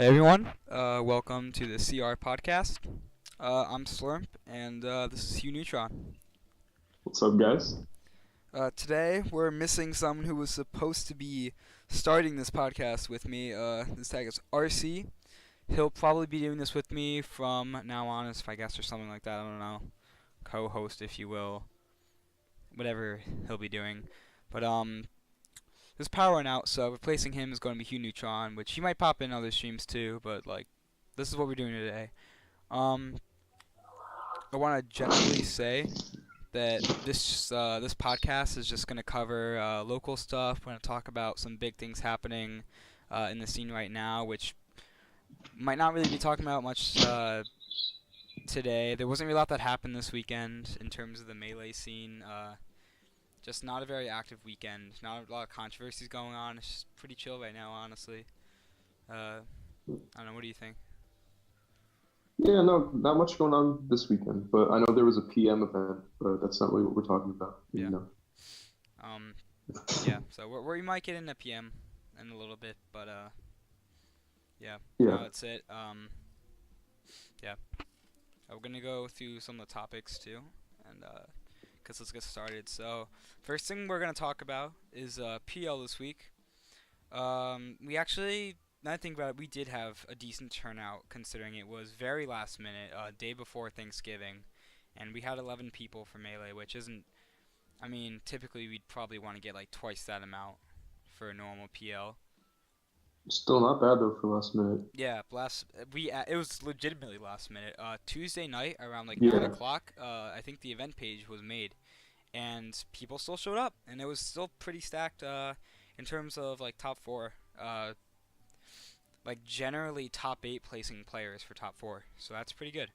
Hey everyone, welcome to the CR podcast. I'm Slurp, and this is Hugh Neutron. What's up, guys? Today we're missing someone who was supposed to be starting this podcast with me. This tag is RC. He'll probably be doing this with me from now on, as if I guess or something like that. I don't know, co-host if you will, whatever he'll be doing. But his power went out, so replacing him is going to be Hugh Neutron, which he might pop in other streams too. But like, this is what we're doing today. Um, I want to generally say that this podcast is just gonna cover local stuff. We're gonna talk about some big things happening in the scene right now, which might not really be talking about much today. There wasn't really a lot that happened this weekend in terms of the melee scene. Just not a very active weekend. Not a lot of controversies going on. It's just pretty chill right now, honestly. I don't know. What do you think? Yeah, no, not much going on this weekend, but I know there was a PM event, but that's not really what we're talking about. Yeah. You know. Um. Yeah. So we might get into PM in a little bit, but yeah. Yeah. No, that's it. Yeah. We're gonna go through some of the topics too, and cause let's get started. So first thing we're gonna talk about is PL this week. We actually, now that I think about it, we did have a decent turnout considering it was very last minute, day before Thanksgiving, and we had 11 people for melee, which isn't. I mean, typically we'd probably want to get like twice that amount for a normal PL. Still not bad though for last minute. Yeah, last we it was legitimately last minute. Tuesday night around like nine Yeah. o'clock. I think the event page was made, and people still showed up, and it was still pretty stacked. In terms of like top four. Like generally top eight placing players for top four, so that's pretty good.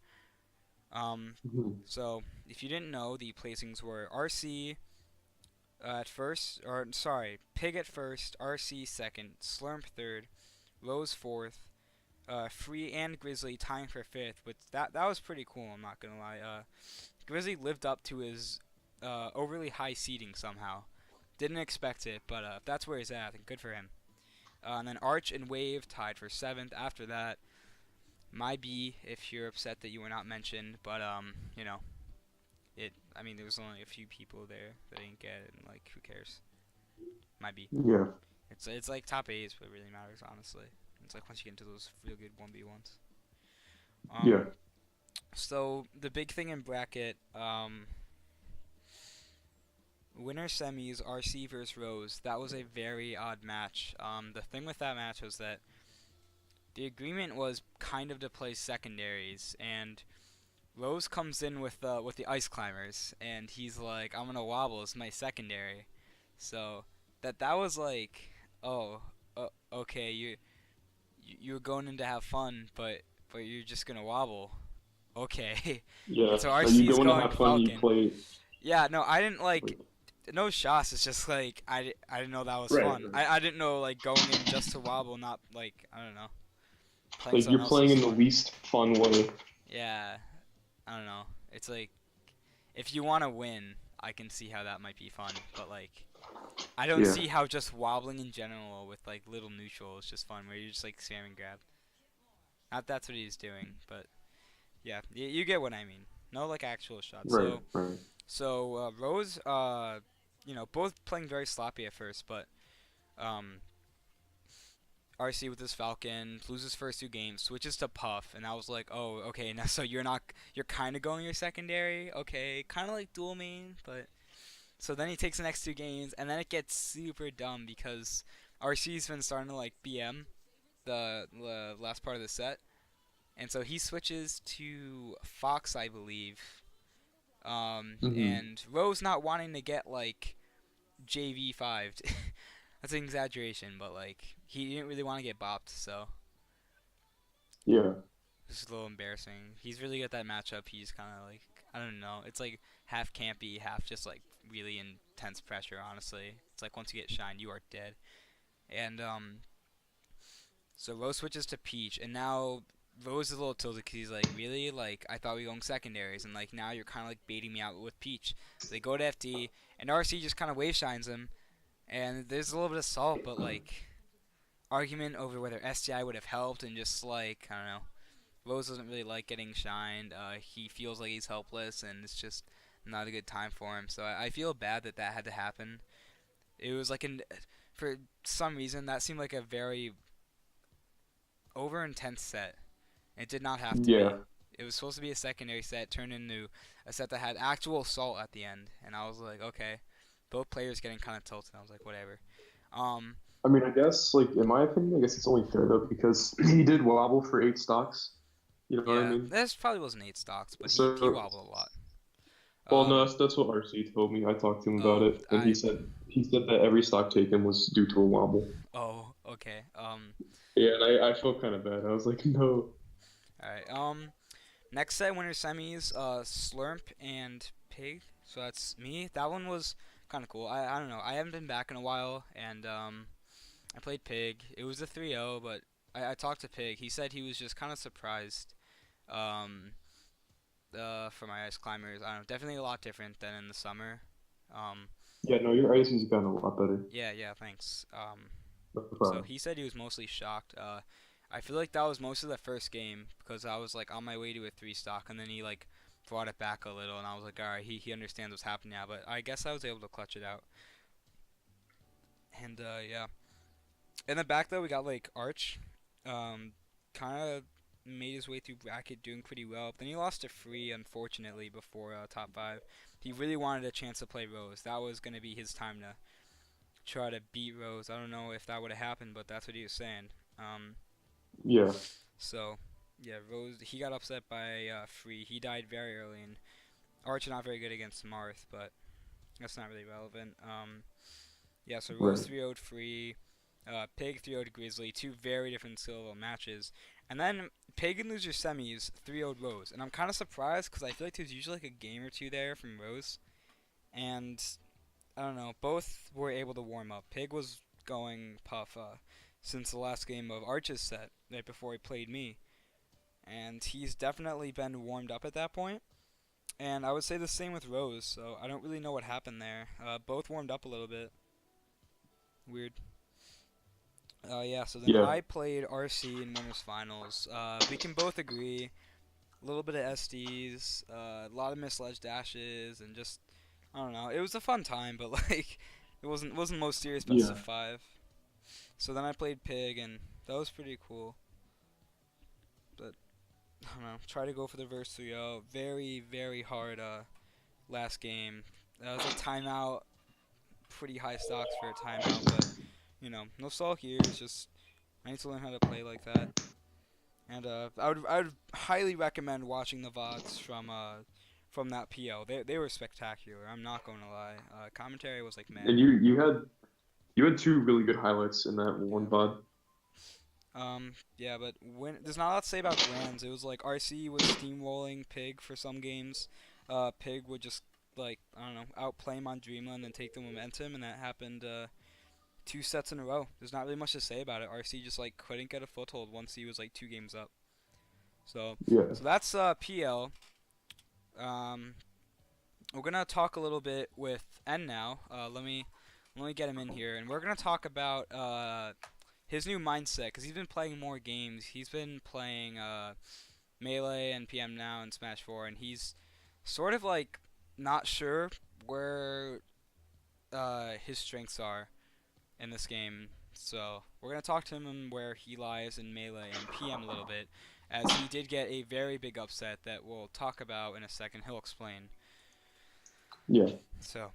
Um, Mhm. so if you didn't know, the placings were RC at first, or sorry, Pig at first, RC second, Slurp third, Rose fourth, Free and Grizzly tying for fifth. But that was pretty cool. I'm not gonna lie. Grizzly lived up to his overly high seeding somehow. Didn't expect it, but if that's where he's at, I think good for him. And then Arch and Wave tied for seventh. After that, my B, if you're upset that you were not mentioned, but you know, it. I mean, there was only a few people there that didn't get it, and like, who cares? My B. Yeah. It's like top eight is what really matters, honestly. It's like once you get into those real good 1v1s. Yeah. Um, so the big thing in bracket, winner semis, RC versus Rose. That was a very odd match. The thing with that match was that the agreement was kind of to play secondaries, and Rose comes in with the ice climbers, and he's like, "I'm gonna wobble as my secondary." So that was like, oh, okay, you're going in to have fun, but you're just gonna wobble. Okay. Yeah. And so Are you RC is going to going have fun? You Falcon. play. Yeah, no, I didn't like Like, no shots. It's just like I didn't know that was right. fun. Right. I didn't know like going in just to wobble, not like I don't know playing Like someone you're playing else's in the story. least fun way. Yeah, I don't know. It's like if you want to win, I can see how that might be fun, but like I don't Yeah. see how just wobbling in general with like little neutral is just fun, where you're just like spamming grab. Not that's what he's doing, but yeah, you get what I mean. No like actual shots. Right. Right. So Rose, both playing very sloppy at first, but um, RC with his Falcon loses first two games, switches to Puff, and I was like, oh, okay, now so you're kind of going your secondary, okay, kind of like dual main, but so then he takes the next two games, and then it gets super dumb because RC's been starting to like BM the last part of the set, and so he switches to Fox, I believe, Hmm. and Rose not wanting to get like JV5. That's an exaggeration, but like he didn't really want to get bopped, so Yeah. it's a little embarrassing. He's really good at that matchup. He's kind of like I don't know. It's like half campy, half just like really intense pressure. Honestly, it's like once you get shined, you are dead. And so Rose switches to Peach, and now Rose is a little tilted because he's like, really? Like, I thought we were going secondaries, and like now you're kind of like baiting me out with Peach. So they go to FD, and RC just kind of wave shines him, and there's a little bit of salt, but like argument over whether STI would have helped, and just like I don't know, Rose doesn't really like getting shined. He feels like he's helpless, and it's just not a good time for him. So I feel bad that that had to happen. It was like for some reason that seemed like a very over intense set. It did not have to be. Yeah, It was supposed to be a secondary set, turned into a set that had actual assault at the end, and I was like, okay, both players getting kind of tilted. I was like, whatever. Um, I mean, I guess like in my opinion, I guess it's only fair though because he did wobble for 8 stocks. You know what I yeah, mean? this probably wasn't 8 stocks, but he So, wobbled a lot. well, no, Um, that's what RC told me. I talked to him about oh, it, and he said that every stock taken was due to a wobble. okay. Yeah, and I felt kind of bad. I was like, no. All right. Next set winner semis, Slurp and Pig. So that's me. That one was kind of cool. I don't know. I haven't been back in a while, and I played Pig. It was a 3-0, but I talked to Pig. He said he was just kind of surprised. Um, for my ice climbers, I don't know. Definitely a lot different than in the summer. Um, Yeah, no, your ice has gotten a lot better. yeah, thanks. No So problem. he said he was mostly shocked. I feel like that was most of the first game because I was like on my way to a 3 stock, and then he like brought it back a little, and I was like, all right, he understands what's happening now. But I guess I was able to clutch it out. And yeah, in the back though, we got like Arch, kind of made his way through bracket, doing pretty well. But then he lost to Free, unfortunately, before top five. He really wanted a chance to play Rose. That was gonna be his time to try to beat Rose. I don't know if that would have happened, but that's what he was saying. Um, Yeah, So, yeah, Rose, he got upset by Free. He died very early, and Arch not very good against Marth, but that's not really relevant. Yeah, so Rose right. 3-0'd Free, Pig 3-0'd Grizzly, two very different skill level matches. And then Pig and Loser Semis 3-0'd Rose. And I'm kind of surprised because I feel like there's usually like a game or two there from Rose. And I don't know, both were able to warm up. Pig was going puff since the last game of Arch's set, right before he played me. And he's definitely been warmed up at that point. And I would say the same with Rose, so I don't really know what happened there. Both warmed up a little bit. Weird. Yeah, so then Yeah, I played RC in winners finals. We can both agree, a little bit of SDs, a lot of misledged dashes, and just I don't know. It was a fun time, but like it wasn't most serious best yeah, of five. So then I played Pig, and that was pretty cool. But I don't know. Try to go for the verse 3-0. Very very hard last game. That was a timeout. Pretty high stocks for a timeout, but no sulk here. It's just I need to learn how to play like that. And I would highly recommend watching the VODs from that PO. They were spectacular. I'm not going to lie. Commentary was like meh. and you had two really good highlights in that one Yeah. VOD. Yeah, but when there's not a lot to say about Grands. It was like RC was steamrolling Pig for some games. Pig would just like I don't know outplay him on Dreamland and take the momentum, and that happened 2 sets in a row. There's not really much to say about it. RC just like couldn't get a foothold once he was like 2 games up. So Yeah, so that's PL. Um, we're gonna talk a little bit with N now. Let me get him in here, and we're gonna talk about his new mindset because he's been playing more games. He's been playing Melee and PM now and Smash 4, and he's sort of like not sure where his strengths are in this game. So we're gonna talk to him on where he lies in Melee and PM a little bit, as he did get a very big upset that we'll talk about in a second. He'll explain. yeah. So